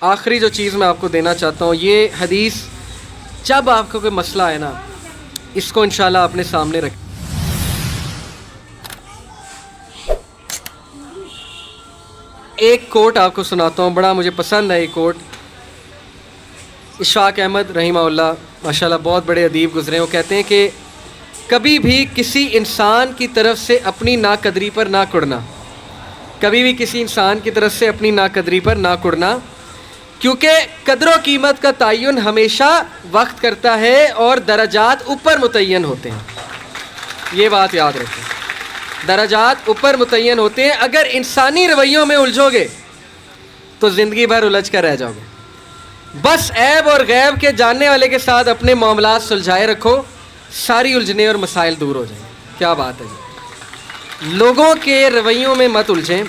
آخری جو چیز میں آپ کو دینا چاہتا ہوں، یہ حدیث جب آپ کو کوئی مسئلہ ہے نا، اس کو انشاءاللہ اپنے سامنے رکھیں۔ ایک کوٹ آپ کو سناتا ہوں، بڑا مجھے پسند ہے یہ کوٹ۔ اشفاق احمد رحمہ اللہ ماشاءاللہ بہت بڑے ادیب گزرے ہیں، وہ کہتے ہیں کہ کبھی بھی کسی انسان کی طرف سے اپنی ناقدری پر نہ کڑنا، کبھی بھی کسی انسان کی طرف سے اپنی ناقدری پر نہ کڑنا، کیونکہ قدر و قیمت کا تعین ہمیشہ وقت کرتا ہے اور درجات اوپر متعین ہوتے ہیں۔ یہ بات یاد رکھیں، درجات اوپر متعین ہوتے ہیں۔ اگر انسانی رویوں میں الجھو گے تو زندگی بھر الجھ کر رہ جاؤ گے۔ بس عیب اور غیب کے جاننے والے کے ساتھ اپنے معاملات سلجھائے رکھو، ساری الجھنے اور مسائل دور ہو جائیں۔ کیا بات ہے جی، لوگوں کے رویوں میں مت الجھیں،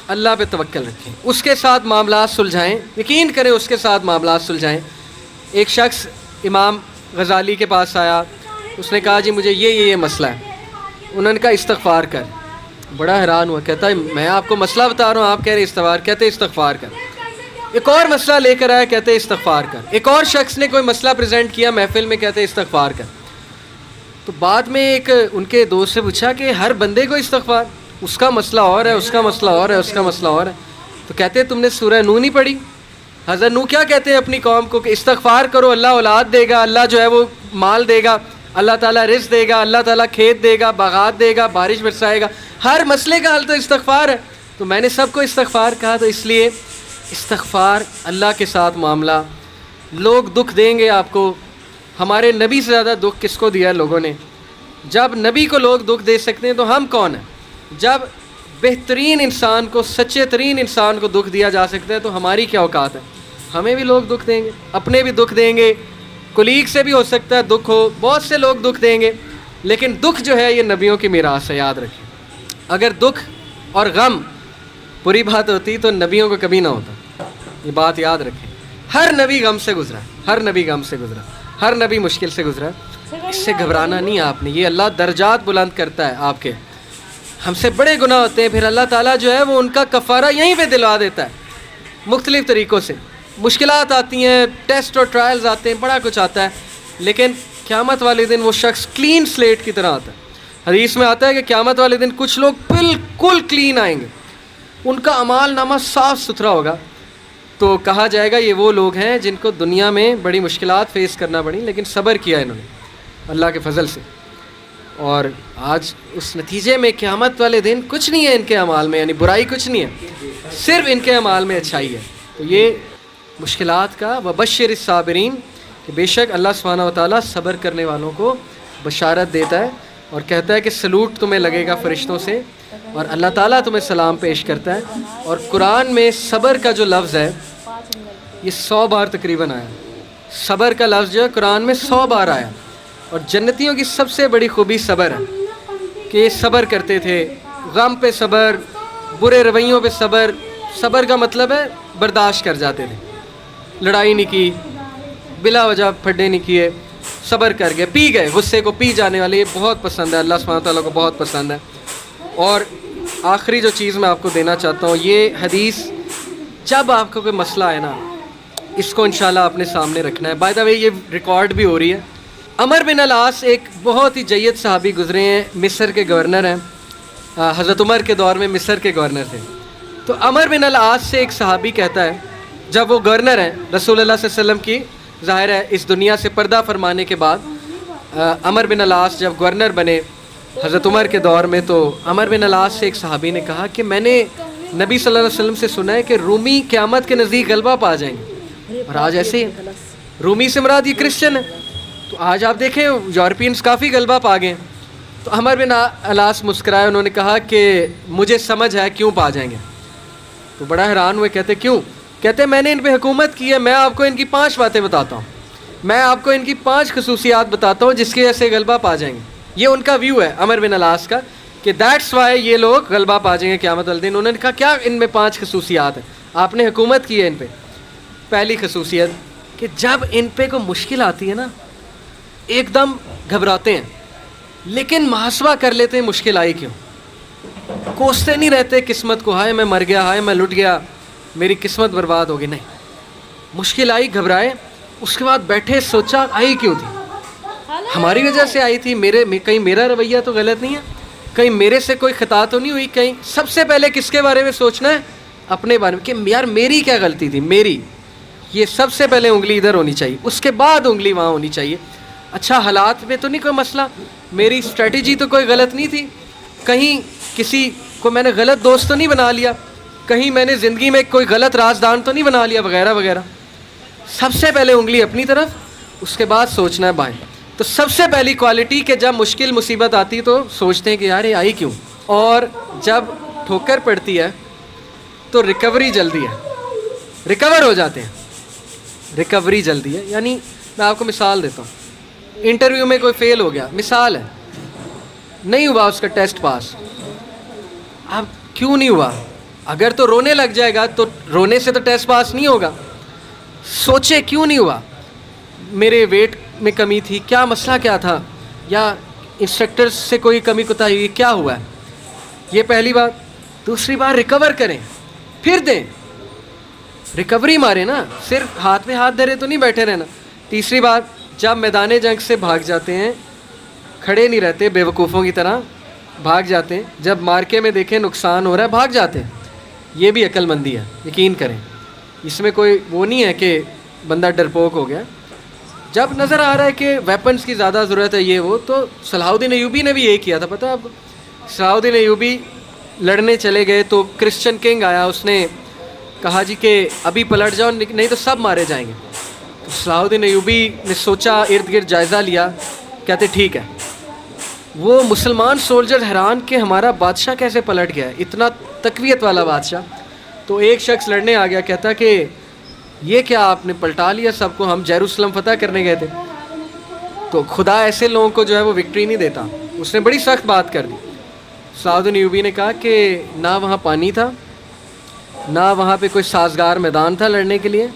اللہ پہ توکل رکھیں، اس کے ساتھ معاملات سلجھائیں، یقین کریں اس کے ساتھ معاملات سلجھائیں۔ ایک شخص امام غزالی کے پاس آیا، اس نے کہا جی مجھے یہ مسئلہ ہے۔ انہوں نے کہا استغفار کر۔ بڑا حیران ہوا، کہتا ہے میں آپ کو مسئلہ بتا رہا ہوں، آپ کہہ رہے استغفار، کہتے استغفار کر۔ ایک اور مسئلہ لے کر آیا، کہتے استغفار کر۔ ایک اور شخص نے کوئی مسئلہ پریزنٹ کیا محفل میں، کہتے استغفار کر۔ تو بعد میں ایک ان کے دوست سے پوچھا کہ ہر بندے کو استغفار، اس کا مسئلہ اور ہے، اس کا مسئلہ اور ہے، اس کا مسئلہ اور ہے۔ تو کہتے تم نے سورہ نوح نہیں پڑھی؟ حضرت نوح کیا کہتے ہیں اپنی قوم کو کہ استغفار کرو، اللہ اولاد دے گا، اللہ جو ہے وہ مال دے گا، اللہ تعالیٰ رزق دے گا، اللہ تعالیٰ کھیت دے گا، باغات دے گا، بارش برسائے گا۔ ہر مسئلے کا حل تو استغفار ہے۔ تو میں نے سب کو استغفار کہا، تو اس لیے استغفار، اللہ کے ساتھ معاملہ۔ لوگ دکھ دیں گے آپ کو، ہمارے نبی سے زیادہ دکھ کس کو دیا ہے لوگوں نے؟ جب نبی کو لوگ دکھ دے سکتے ہیں تو ہم کون ہیں؟ جب بہترین انسان کو، سچے ترین انسان کو دکھ دیا جا سکتا ہے تو ہماری کیا اوقات ہے؟ ہمیں بھی لوگ دکھ دیں گے، اپنے بھی دکھ دیں گے، کولیگ سے بھی ہو سکتا ہے دکھ ہو، بہت سے لوگ دکھ دیں گے، لیکن دکھ جو ہے یہ نبیوں کی میراث ہے، یاد رکھیں۔ اگر دکھ اور غم بری بات ہوتی تو نبیوں کو کبھی نہ ہوتا، یہ بات یاد رکھیں۔ ہر نبی غم سے گزرا، ہر نبی غم سے گزرا، ہر نبی مشکل سے گزرا۔ اس سے گھبرانا نہیں آپ نے، یہ اللہ درجات بلند کرتا ہے آپ کے۔ ہم سے بڑے گناہ ہوتے ہیں، پھر اللہ تعالیٰ جو ہے وہ ان کا کفارہ یہیں پہ دلوا دیتا ہے مختلف طریقوں سے۔ مشکلات آتی ہیں، ٹیسٹ اور ٹرائلز آتے ہیں، بڑا کچھ آتا ہے، لیکن قیامت والے دن وہ شخص کلین سلیٹ کی طرح آتا ہے۔ حدیث میں آتا ہے کہ قیامت والے دن کچھ لوگ بالکل کلین آئیں گے، ان کا اعمال نامہ صاف ستھرا ہوگا۔ تو کہا جائے گا یہ وہ لوگ ہیں جن کو دنیا میں بڑی مشکلات فیس کرنا پڑی، لیکن صبر کیا انہوں نے اللہ کے فضل سے، اور آج اس نتیجے میں قیامت والے دن کچھ نہیں ہے ان کے اعمال میں، یعنی برائی کچھ نہیں ہے، صرف ان کے اعمال میں اچھائی ہے۔ تو یہ مشکلات کا وبشر الصابرین، کہ بے شک اللہ سبحانہ و تعالیٰ صبر کرنے والوں کو بشارت دیتا ہے اور کہتا ہے کہ سلوٹ تمہیں لگے گا فرشتوں سے، اور اللہ تعالیٰ تمہیں سلام پیش کرتا ہے۔ اور قرآن میں صبر کا جو لفظ ہے یہ 100 بار تقریباً آیا، صبر کا لفظ جو ہے قرآن میں 100 بار آیا۔ اور جنتیوں کی سب سے بڑی خوبی صبر ہے کہ یہ صبر کرتے تھے، غم پہ صبر، برے رویوں پہ صبر۔ صبر کا مطلب ہے برداشت کر جاتے تھے، لڑائی نہیں کی، بلا وجہ پھڈے نہیں کیے، صبر کر گئے، پی گئے، غصے کو پی جانے والے، یہ بہت پسند ہے، اللہ سبحانہ تعالیٰ کو بہت پسند ہے۔ اور آخری جو چیز میں آپ کو دینا چاہتا ہوں، یہ حدیث جب آپ کو کوئی مسئلہ ہے نا، اس کو انشاءاللہ اپنے سامنے رکھنا ہے۔ بائی دا وے یہ ریکارڈ بھی ہو رہی ہے۔ عمر بن العاص ایک بہت ہی جید صحابی گزرے ہیں، مصر کے گورنر ہیں، حضرت عمر کے دور میں مصر کے گورنر تھے۔ تو عمر بن العاص سے ایک صحابی کہتا ہے، جب وہ گورنر ہیں رسول اللہ صلی اللہ علیہ وسلم کی، ظاہر ہے اس دنیا سے پردہ فرمانے کے بعد عمر بن العاص جب گورنر بنے حضرت عمر کے دور میں، تو عمر بن العاص سے ایک صحابی نے کہا کہ میں نے نبی صلی اللہ علیہ وسلم سے سنا ہے کہ رومی قیامت کے نزدیک غلبہ پا جائیں گے، اور آج ایسے ہی رومی سے مراد یہ کرسچن ہے، تو آج آپ دیکھیں یورپینز کافی غلبہ پا گئے۔ تو عمر بن العاص مسکرائے، انہوں نے کہا کہ مجھے سمجھ ہے کیوں پا جائیں گے۔ تو بڑا حیران ہوئے، کہتے کیوں؟ کہتے میں نے ان پہ حکومت کی ہے، میں آپ کو ان کی 5 باتیں بتاتا ہوں، میں آپ کو ان کی 5 خصوصیات بتاتا ہوں جس کی وجہ سے غلبہ پا جائیں گے۔ یہ ان کا ویو ہے عمر بن العاص کا کہ دیٹس وائی یہ لوگ غلبہ پا جائیں گے قیامت والے دن۔ انہوں نے کہا کیا ان میں 5 خصوصیات ہیں، آپ نے حکومت کی ہے ان پہ؟ پہلی خصوصیت کہ جب ان پہ کوئی مشکل آتی ہے نا، ایک دم گھبراتے ہیں، لیکن محاسبہ کر لیتے ہیں مشکل آئی کیوں، کوستے نہیں رہتے قسمت کو، ہائے میں مر گیا، ہائے میں لٹ گیا، میری قسمت برباد ہوگی، نہیں، مشکل آئی گھبرائے, اس کے بعد بیٹھے سوچا آئی کیوں تھی, ہماری وجہ سے آئی تھی, کہیں میرا رویہ تو غلط نہیں ہے, کہیں میرے سے کوئی خطا تو نہیں ہوئی, کہیں سب سے پہلے کس کے بارے میں سوچنا ہے, اپنے بارے میں, کہ یار میری کیا غلطی تھی, میری, یہ سب سے پہلے انگلی ادھر ہونی چاہیے, اس کے بعد انگلی وہاں ہونی چاہیے. اچھا حالات میں تو نہیں کوئی مسئلہ, میری اسٹریٹجی تو کوئی غلط نہیں تھی, کہیں کسی کو میں نے غلط دوست تو نہیں بنا لیا, کہیں میں نے زندگی میں کوئی غلط رازدان تو نہیں بنا لیا, وغیرہ وغیرہ. سب سے پہلے انگلی اپنی طرف, اس کے بعد سوچنا ہے بائیں. تو سب سے پہلی کوالٹی کہ جب مشکل مصیبت آتی تو سوچتے ہیں کہ یار یہ آئی کیوں, اور جب ٹھوکر پڑتی ہے تو ریکوری جلدی ہے, ریکور ہو جاتے ہیں, ریکوری جلدی ہے. یعنی میں آپ کو مثال دیتا ہوں, انٹرویو میں کوئی فیل ہو گیا, مثال ہے, نہیں ہوا اس کا ٹیسٹ پاس. اب کیوں نہیں ہوا, اگر تو رونے لگ جائے گا تو رونے سے تو ٹیسٹ پاس نہیں ہوگا. سوچے کیوں نہیں ہوا, میرے ویٹ میں کمی تھی, کیا مسئلہ کیا تھا, یا انسٹرکٹر سے کوئی کمی کوتاہی ہوئی, کیا ہوا ہے, یہ پہلی بات. دوسری بات ریکور کریں, پھر دیں, ریکوری مارے نا, صرف ہاتھ میں ہاتھ دھرے تو نہیں بیٹھے رہنا. تیسری بات, جب میدان جنگ سے بھاگ جاتے ہیں, کھڑے نہیں رہتے بے وقوفوں کی طرح, بھاگ جاتے ہیں, جب مارکے میں دیکھیں نقصان ہو رہا ہے بھاگ جاتے ہیں. یہ بھی عقل مندی ہے, یقین کریں, اس میں کوئی وہ نہیں ہے کہ بندہ ڈرپوک ہو گیا. جب نظر آ رہا ہے کہ ویپنز کی زیادہ ضرورت ہے یہ وہ, تو صلاح الدین ایوبی نے بھی یہی کیا تھا, پتہ ہے آپ کو. صلاح الدین ایوبی لڑنے چلے گئے تو کرسچن کنگ آیا, اس نے کہا جی کہ ابھی پلٹ جاؤ نہیں تو سب مارے جائیں گے. تو صلاح الدین ایوبی نے سوچا, ارد گرد جائزہ لیا, کہتے ٹھیک ہے. وہ مسلمان سولجر حیران کہ ہمارا بادشاہ کیسے پلٹ گیا ہے, اتنا تقویت والا بادشاہ. تو ایک شخص لڑنے آ گیا, کہتا کہ یہ کیا آپ نے پلٹا لیا سب کو, ہم یروشلم فتح کرنے گئے تھے. تو خدا ایسے لوگوں کو جو ہے وہ وکٹری نہیں دیتا. اس نے بڑی سخت بات کر دی. صلاح الدین ایوبی نے کہا کہ نہ وہاں پانی تھا, نہ وہاں پہ کوئی سازگار میدان تھا لڑنے کے لیے,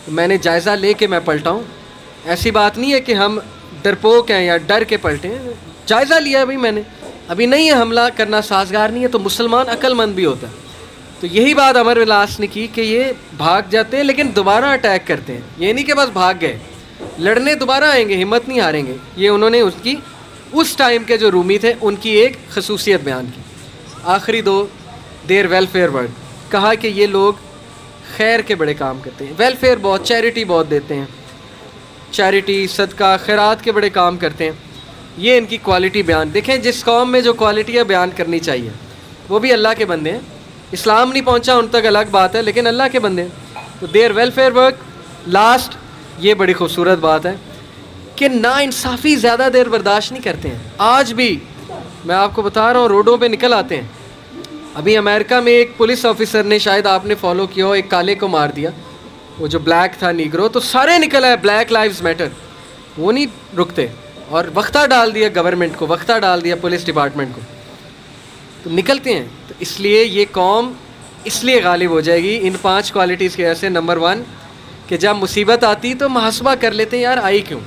میں نے جائزہ لے کے میں پلٹا ہوں. ایسی بات نہیں ہے کہ ہم ڈرپوک ہیں یا ڈر کے پلٹے ہیں, جائزہ لیا ہے بھائی میں نے, ابھی نہیں ہے حملہ کرنا سازگار نہیں ہے. تو مسلمان عقل مند بھی ہوتا ہے. تو یہی بات عمر بن العاص نے کی کہ یہ بھاگ جاتے ہیں لیکن دوبارہ اٹیک کرتے ہیں, یہ نہیں کہ بس بھاگ گئے, لڑنے دوبارہ آئیں گے, ہمت نہیں ہاریں گے. یہ انہوں نے اس ٹائم کے جو رومی تھے ان کی ایک خصوصیت بیان کی. آخری دو, دیر ویلفیئر ورک, کہا کہ یہ لوگ خیر کے بڑے کام کرتے ہیں, ویلفیئر بہت, چیریٹی بہت دیتے ہیں, چیریٹی صدقہ خیرات کے بڑے کام کرتے ہیں. یہ ان کی کوالٹی بیان. دیکھیں جس قوم میں جو کوالٹی ہے بیان کرنی چاہیے, وہ بھی اللہ کے بندے ہیں. اسلام نہیں پہنچا ان تک الگ بات ہے, لیکن اللہ کے بندے ہیں. تو دیر ویلفیئر ورک. لاسٹ, یہ بڑی خوبصورت بات ہے کہ نا انصافی زیادہ دیر برداشت نہیں کرتے ہیں. آج بھی میں آپ کو بتا رہا ہوں, روڈوں پہ نکل آتے ہیں. ابھی امریکہ میں ایک پولیس آفیسر نے, شاید آپ نے فالو کیا ہو, ایک کالے کو مار دیا, وہ جو بلیک تھا نیگرو, تو سارے نکل آئے بلیک لائیوز میٹر. وہ نہیں رکتے, اور وقتہ ڈال دیا گورنمنٹ کو, وقتہ ڈال دیا پولیس ڈپارٹمنٹ کو, تو نکلتے ہیں. تو اس لیے یہ قوم اس لیے غالب ہو جائے گی ان 5 کوالٹیز کی وجہ سے. نمبر 1 کہ جب مصیبت آتی تو محاسبہ کر لیتے ہیں, یار آئی کیوں,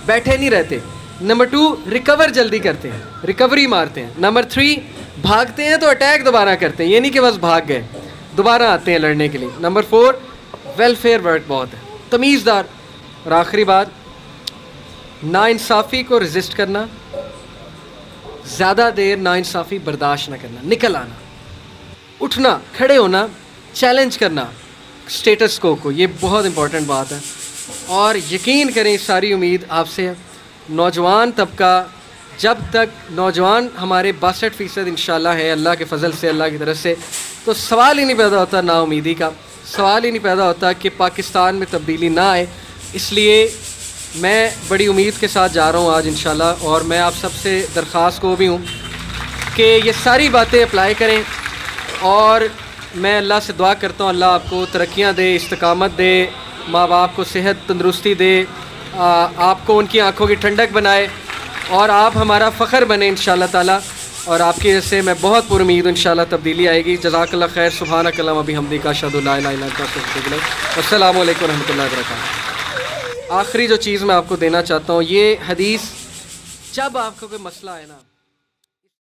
بیٹھے نہیں رہتے. نمبر 2 ریکور جلدی کرتے ہیں, ریکوری مارتے ہیں. نمبر 3 بھاگتے ہیں تو اٹیک دوبارہ کرتے ہیں, یہ نہیں کہ بس بھاگ گئے, دوبارہ آتے ہیں لڑنے کے لیے. نمبر 4 ویلفیئر ورک بہت ہے, تمیزدار. اور آخری بات, ناانصافی کو ریزسٹ کرنا, زیادہ دیر ناانصافی برداشت نہ کرنا, نکل آنا, اٹھنا, کھڑے ہونا, چیلنج کرنا اسٹیٹس کو. یہ بہت امپورٹنٹ بات ہے. اور یقین کریں ساری امید آپ سے ہے. نوجوان طبقہ, جب تک نوجوان ہمارے 62% انشاءاللہ ہے اللہ کے فضل سے, اللہ کی طرف سے, تو سوال ہی نہیں پیدا ہوتا نا امیدی کا, سوال ہی نہیں پیدا ہوتا کہ پاکستان میں تبدیلی نہ آئے. اس لیے میں بڑی امید کے ساتھ جا رہا ہوں آج انشاءاللہ. اور میں آپ سب سے درخواست کو بھی ہوں کہ یہ ساری باتیں اپلائی کریں. اور میں اللہ سے دعا کرتا ہوں اللہ آپ کو ترقیاں دے, استقامت دے, ماں باپ کو صحت تندرستی دے, آپ کو ان کی آنکھوں کی ٹھنڈک بنائے, اور آپ ہمارا فخر بنے انشاءاللہ تعالی. اور آپ کی وجہ سے میں بہت پر امید ہوں انشاءاللہ تبدیلی آئے گی. جزاک اللہ خیر. سبحانک اللہم و بحمدک, اشہد ان لا الہ الا انت, استغفرک و اتوب الیک. السلام علیکم و رحمۃ اللہ وبرکاتہ. آخری جو چیز میں آپ کو دینا چاہتا ہوں, یہ حدیث, جب آپ کو کوئی مسئلہ ہے نا,